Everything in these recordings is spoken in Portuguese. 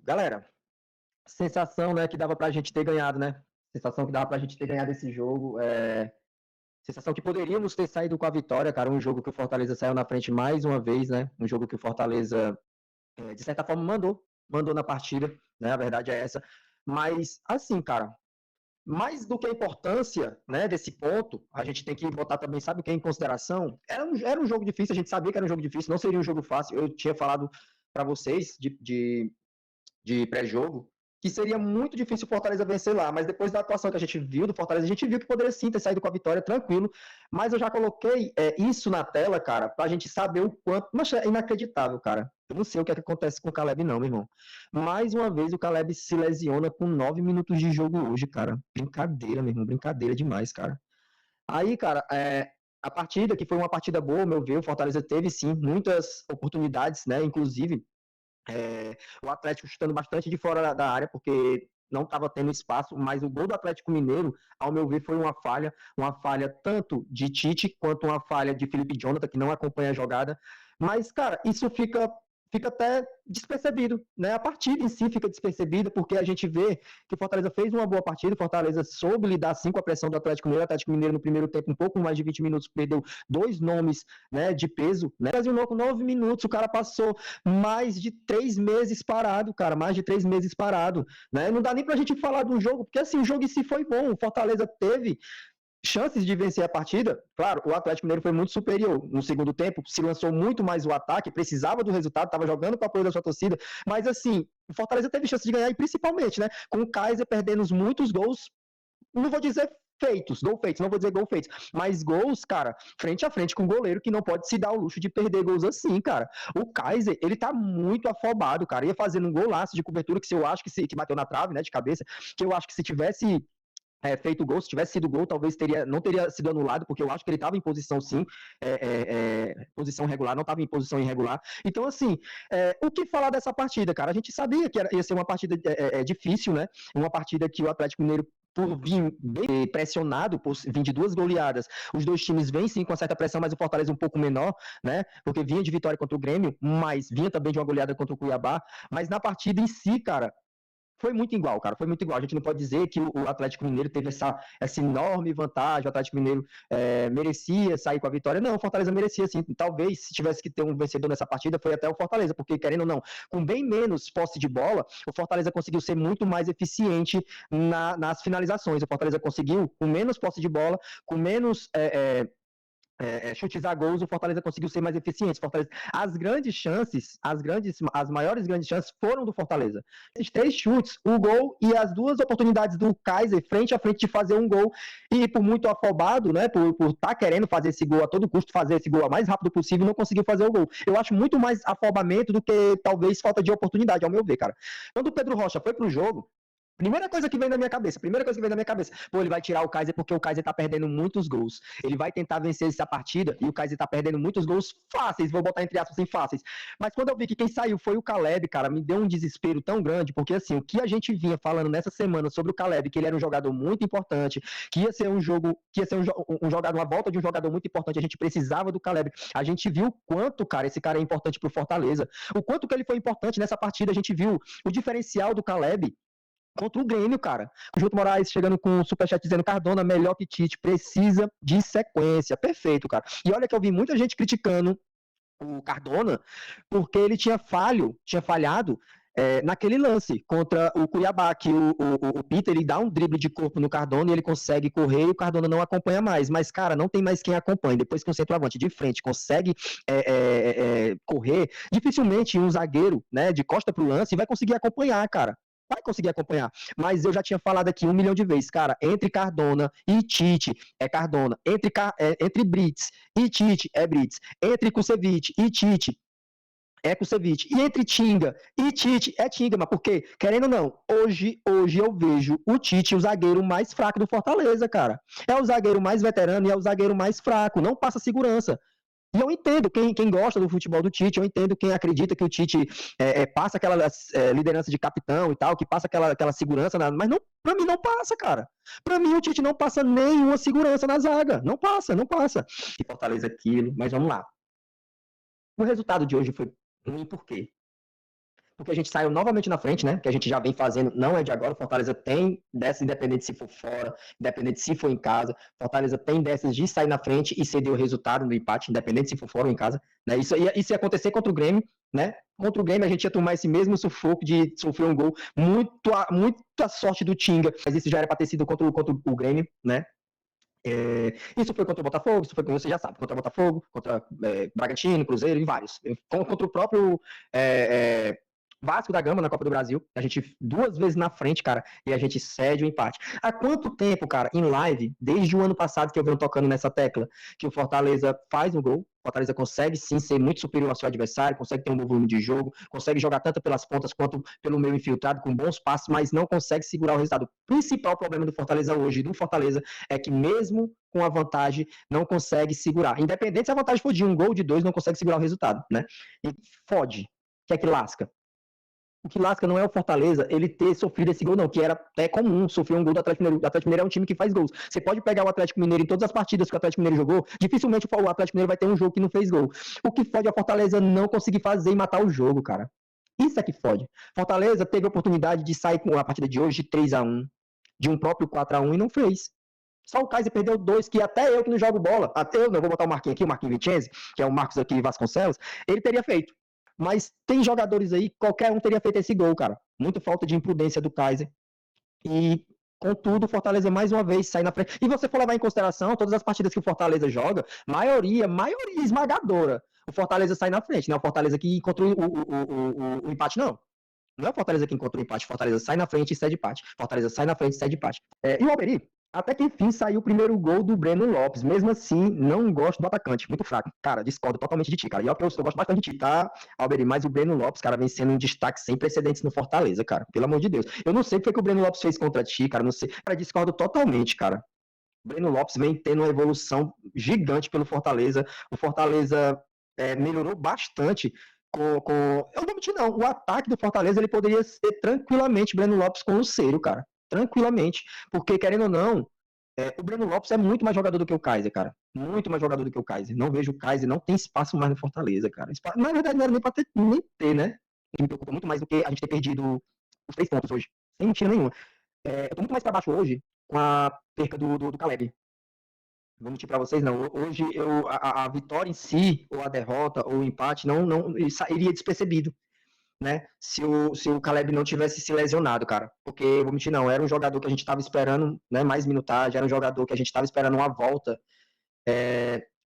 galera, sensação, né, que dava pra gente ter ganhado, né? Sensação que dava pra gente ter ganhado esse jogo. Sensação que poderíamos ter saído com a vitória, cara. Um jogo que o Fortaleza saiu na frente mais uma vez, né? Um jogo que o Fortaleza, de certa forma, mandou na partida, né? A verdade é essa. Mas, assim, cara, mais do que a importância, né, desse ponto, a gente tem que botar também, sabe o que é em consideração? Era um jogo difícil, a gente sabia que era um jogo difícil, não seria um jogo fácil. Eu tinha falado para vocês de pré-jogo, que seria muito difícil o Fortaleza vencer lá, mas depois da atuação que a gente viu do Fortaleza, a gente viu que poderia sim ter saído com a vitória tranquilo, mas eu já coloquei isso na tela, cara, pra gente saber o quanto, mas é inacreditável, cara. Eu não sei o que é que acontece com o Caleb não, meu irmão. Mais uma vez o Caleb se lesiona com 9 minutos de jogo hoje, cara. Brincadeira, meu irmão, brincadeira demais, cara. Aí, cara, a partida, que foi uma partida boa, ao meu ver, o Fortaleza teve sim muitas oportunidades, né? Inclusive, o Atlético chutando bastante de fora da área, porque não estava tendo espaço, mas o gol do Atlético Mineiro, ao meu ver, foi uma falha tanto de Tite quanto uma falha de Felipe Jonathan, que não acompanha a jogada. Mas, cara, isso fica até despercebido, né? A partida em si fica despercebida, porque a gente vê que o Fortaleza fez uma boa partida, o Fortaleza soube lidar sim com a pressão do Atlético Mineiro. O Atlético Mineiro no primeiro tempo, um pouco mais de 20 minutos, perdeu dois nomes, né, de peso, né? Brasil com 9 minutos, o cara passou mais de 3 meses parado, cara, mais de 3 meses parado, né? Não dá nem pra gente falar do jogo, porque assim, o jogo em si foi bom, o Fortaleza teve chances de vencer a partida. Claro, o Atlético Mineiro foi muito superior no segundo tempo, se lançou muito mais o ataque, precisava do resultado, estava jogando com o apoio da sua torcida, mas assim, o Fortaleza teve chance de ganhar, e principalmente, né, com o Kaiser perdendo muitos gols, não vou dizer gol feitos, não vou dizer gol feitos, mas gols, cara, frente a frente com o goleiro que não pode se dar o luxo de perder gols assim, cara. O Kaiser, ele tá muito afobado, cara, ia fazendo um golaço de cobertura que se eu acho que bateu na trave, né, de cabeça, que eu acho que se tivesse feito gol, se tivesse sido gol, talvez não teria sido anulado, porque eu acho que ele estava em posição sim, posição regular, não estava em posição irregular. Então, assim, o que falar dessa partida, cara? A gente sabia que ia ser uma partida difícil, né? Uma partida que o Atlético Mineiro, por vir bem pressionado, por vir de duas goleadas, os dois times vêm sim com uma certa pressão, mas o Fortaleza um pouco menor, né? Porque vinha de vitória contra o Grêmio, mas vinha também de uma goleada contra o Cuiabá. Mas na partida em si, cara, foi muito igual, cara. Foi muito igual. A gente não pode dizer que o Atlético Mineiro teve essa enorme vantagem. O Atlético Mineiro merecia sair com a vitória. Não, o Fortaleza merecia sim. Talvez, se tivesse que ter um vencedor nessa partida, foi até o Fortaleza, porque, querendo ou não, com bem menos posse de bola, o Fortaleza conseguiu ser muito mais eficiente nas finalizações. O Fortaleza conseguiu, com menos posse de bola, com menos chutes a gols, o Fortaleza conseguiu ser mais eficiente. As maiores grandes chances foram do Fortaleza. Esses 3 chutes, o gol e as 2 oportunidades do Kaiser frente a frente de fazer um gol, e por muito afobado, né, por estar querendo fazer esse gol a todo custo, fazer esse gol o mais rápido possível, não conseguiu fazer o gol. Eu acho muito mais afobamento do que talvez falta de oportunidade, ao meu ver, cara. Quando o Pedro Rocha foi pro jogo, primeira coisa que vem na minha cabeça, pô, ele vai tirar o Kaiser porque o Kaiser tá perdendo muitos gols. Ele vai tentar vencer essa partida e o Kaiser tá perdendo muitos gols fáceis, vou botar entre aspas em fáceis. Mas quando eu vi que quem saiu foi o Caleb, cara, me deu um desespero tão grande, porque assim, o que a gente vinha falando nessa semana sobre o Caleb, que ele era um jogador muito importante, que ia ser um jogo, que ia ser um jogador, uma volta de um jogador muito importante, a gente precisava do Caleb. A gente viu o quanto, cara, esse cara é importante pro Fortaleza. O quanto que ele foi importante nessa partida, a gente viu o diferencial do Caleb contra o Grêmio, cara. O Júlio Moraes chegando com um superchat dizendo: Cardona, melhor que Tite, precisa de sequência. Perfeito, cara. E olha que eu vi muita gente criticando o Cardona porque ele tinha falhado naquele lance contra o Cuiabá, que o Peter, ele dá um drible de corpo no Cardona e ele consegue correr e o Cardona não acompanha mais. Mas, cara, não tem mais quem acompanhe. Depois que um centroavante de frente consegue correr, dificilmente um zagueiro, né, de costa pro lance vai conseguir acompanhar, cara. Vai conseguir acompanhar. Mas eu já tinha falado aqui 1 milhão de vezes, cara, entre Cardona e Tite é Cardona, entre Brits e Tite é Brits, entre Kusevich e Tite é Kusevich, e entre Tinga e Tite é Tinga, mas porque, querendo ou não, hoje eu vejo o Tite o zagueiro mais fraco do Fortaleza, cara. É o zagueiro mais veterano e é o zagueiro mais fraco, não passa segurança. E eu entendo quem gosta do futebol do Tite, eu entendo quem acredita que o Tite passa aquela liderança de capitão e tal, que passa aquela segurança, mas não, pra mim não passa, cara. Pra mim o Tite não passa nenhuma segurança na zaga. Não passa, não passa. E Fortaleza aquilo, mas vamos lá. O resultado de hoje foi ruim por quê? porque a gente saiu novamente na frente, né? Que a gente já vem fazendo, não é de agora. O Fortaleza tem dessa, independente se for fora, independente se for em casa. Fortaleza tem dessas de sair na frente e ceder o resultado do empate, independente se for fora ou em casa. Né? Isso ia acontecer contra o Grêmio, né? Contra o Grêmio a gente ia tomar esse mesmo sufoco de sofrer um gol. Muita sorte do Tinga, mas isso já era para ter sido contra o Grêmio, né? Isso foi contra o Botafogo, isso foi, você já sabe, contra o Botafogo, contra Bragantino, Cruzeiro e vários. Contra o próprio Vasco da Gama na Copa do Brasil, a gente 2 vezes na frente, cara, e a gente cede o empate. Há quanto tempo, cara, em live, desde o ano passado que eu venho tocando nessa tecla, que o Fortaleza faz um gol, o Fortaleza consegue sim ser muito superior ao seu adversário, consegue ter um bom volume de jogo, consegue jogar tanto pelas pontas quanto pelo meio infiltrado, com bons passos, mas não consegue segurar o resultado. O principal problema do Fortaleza hoje, é que mesmo com a vantagem, não consegue segurar. Independente se a vantagem for de 1 gol, de 2, não consegue segurar o resultado, né? E fode. O que é que lasca? O que lasca não é o Fortaleza ele ter sofrido esse gol, não, que era até comum sofrer um gol do Atlético Mineiro. O Atlético Mineiro é um time que faz gols. Você pode pegar o Atlético Mineiro em todas as partidas que o Atlético Mineiro jogou, dificilmente o Atlético Mineiro vai ter um jogo que não fez gol. O que fode é a Fortaleza não conseguir fazer e matar o jogo, cara. Isso é que fode. Fortaleza teve a oportunidade de sair com a partida de hoje de 3-1, de um próprio 4-1 e não fez. Só o Kaiser perdeu 2, que até eu que não jogo bola, até eu, não vou botar o Marquinhos aqui, o Marquinhos Vincenzi, que é o Marcos aqui Vasconcelos, ele teria feito. Mas tem jogadores aí, qualquer um teria feito esse gol, cara. Muito falta de imprudência do Kaiser. E, contudo, o Fortaleza mais uma vez sai na frente. E você for levar em consideração todas as partidas que o Fortaleza joga, maioria esmagadora. O Fortaleza sai na frente, não é o Fortaleza que encontrou o empate, não. Não é o Fortaleza que encontrou o empate. Fortaleza sai na frente e cede empate. Fortaleza sai na frente e cede empate. E o Alberi, até que enfim saiu o primeiro gol do Breno Lopes. Mesmo assim, não gosto do atacante. Muito fraco. Cara, discordo totalmente de ti, cara. E eu gosto bastante de ti, tá, Alberi? Mas o Breno Lopes, cara, vem sendo um destaque sem precedentes no Fortaleza, cara. Pelo amor de Deus. Eu não sei o que o Breno Lopes fez contra ti, cara. Não sei. Cara, discordo totalmente, cara. O Breno Lopes vem tendo uma evolução gigante pelo Fortaleza. O Fortaleza melhorou bastante eu não vou mentir, não. O ataque do Fortaleza ele poderia ser tranquilamente Breno Lopes com o Lucero, cara. Tranquilamente. Porque, querendo ou não, o Breno Lopes é muito mais jogador do que o Kaiser, cara. Muito mais jogador do que o Kaiser. Não vejo o Kaiser, não tem espaço mais no Fortaleza, cara. Na verdade, não era nem pra nem ter, né? Me preocupa muito mais do que a gente ter perdido os 3 pontos hoje. Sem mentira nenhuma. Eu tô muito mais pra baixo hoje com a perca do Caleb. Vou mentir para vocês, não. Hoje a vitória em si, ou a derrota, ou o empate, não iria despercebido, né? Se o Caleb não tivesse se lesionado, cara. Porque, vou mentir, não, era um jogador que a gente estava esperando, né, mais minutagem, era um jogador que a gente estava esperando uma volta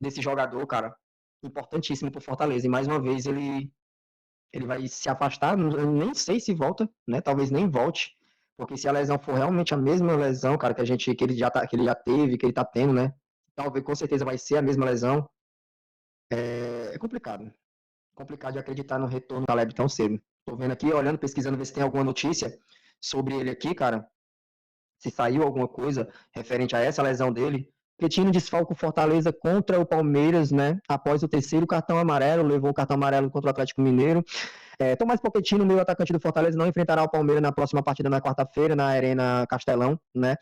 desse jogador, cara. Importantíssimo pro Fortaleza. E mais uma vez ele vai se afastar, eu nem sei se volta, né? Talvez nem volte. Porque se a lesão for realmente a mesma lesão, cara, que ele já teve, que ele tá tendo, né? Talvez com certeza vai ser a mesma lesão. É complicado. Complicado de acreditar no retorno do Caleb tão cedo. Tô vendo aqui, olhando, pesquisando, ver se tem alguma notícia sobre ele aqui, cara. Se saiu alguma coisa referente a essa lesão dele. Repetindo desfalco Fortaleza contra o Palmeiras, né? Após o 3º cartão amarelo, levou o cartão amarelo contra o Atlético Mineiro. Tomás Pochettino, meio atacante do Fortaleza, não enfrentará o Palmeiras na próxima partida na quarta-feira, na Arena Castelão, né?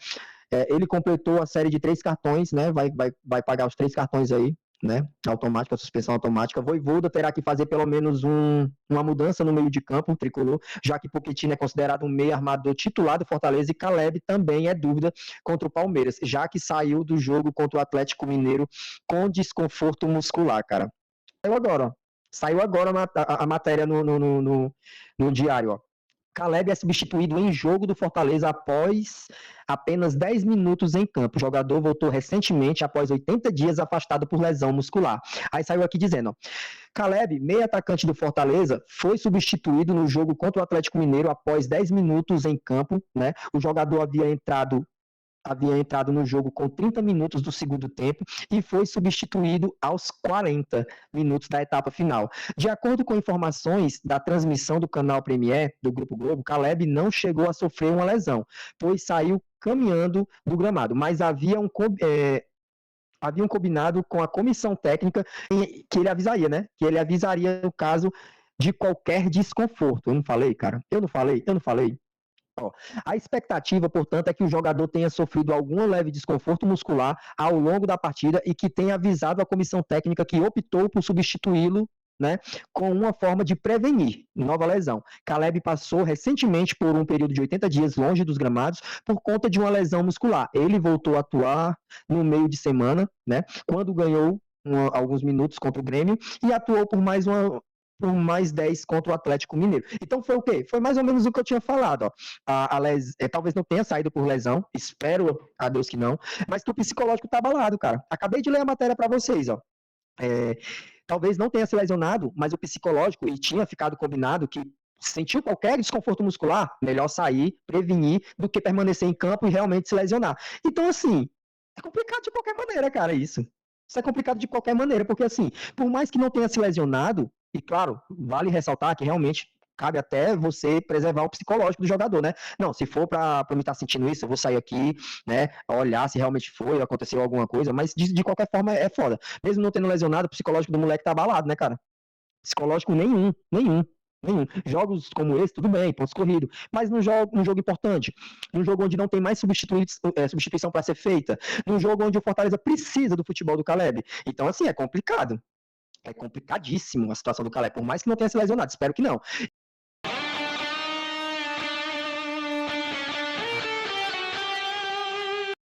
Ele completou a série de 3 cartões, né? Vai pagar os 3 cartões aí, né? Automática, suspensão automática. Vojvoda terá que fazer pelo menos uma mudança no meio de campo, tricolor, já que Pochettino é considerado um meio armador titular do Fortaleza e Caleb também é dúvida contra o Palmeiras, já que saiu do jogo contra o Atlético Mineiro com desconforto muscular, cara. Saiu agora a matéria no diário, ó. Caleb é substituído em jogo do Fortaleza após apenas 10 minutos em campo. O jogador voltou recentemente após 80 dias afastado por lesão muscular. Aí saiu aqui dizendo, ó, Caleb, meio atacante do Fortaleza, foi substituído no jogo contra o Atlético Mineiro após 10 minutos em campo, né? O jogador havia entrado no jogo com 30 minutos do segundo tempo e foi substituído aos 40 minutos da etapa final. De acordo com informações da transmissão do canal Premier do Grupo Globo, Caleb não chegou a sofrer uma lesão, pois saiu caminhando do gramado, mas haviam combinado com a comissão técnica que ele avisaria, né? Que ele avisaria no caso de qualquer desconforto. Eu não falei, cara? Eu não falei. A expectativa, portanto, é que o jogador tenha sofrido algum leve desconforto muscular ao longo da partida e que tenha avisado a comissão técnica que optou por substituí-lo né, com uma forma de prevenir nova lesão. Caleb passou recentemente por um período de 80 dias longe dos gramados por conta de uma lesão muscular. Ele voltou a atuar no meio de semana, né, quando ganhou alguns minutos contra o Grêmio e atuou por mais 10 contra o Atlético Mineiro. Então foi o quê? Foi mais ou menos o que eu tinha falado. Ó. Talvez não tenha saído por lesão, espero a Deus que não, mas que o psicológico tá abalado, cara. Acabei de ler a matéria para vocês, ó. Talvez não tenha se lesionado, mas o psicológico, e tinha ficado combinado que sentiu qualquer desconforto muscular, melhor sair, prevenir, do que permanecer em campo e realmente se lesionar. Então, assim, é complicado de qualquer maneira, cara, isso. Isso é complicado de qualquer maneira, porque, assim, por mais que não tenha se lesionado, e claro, vale ressaltar que realmente cabe até você preservar o psicológico do jogador, né? Não, se for para me estar sentindo isso, eu vou sair aqui, né? Olhar se realmente foi, aconteceu alguma coisa, mas de qualquer forma é foda. Mesmo não tendo lesionado, o psicológico do moleque tá abalado, né, cara? Psicológico nenhum. Jogos como esse, tudo bem, pontos corridos, mas num jogo importante, num jogo onde não tem mais substituição para ser feita, num jogo onde o Fortaleza precisa do futebol do Caleb. Então, assim, é complicado. É complicadíssimo a situação do Caleb, por mais que não tenha se lesionado, espero que não.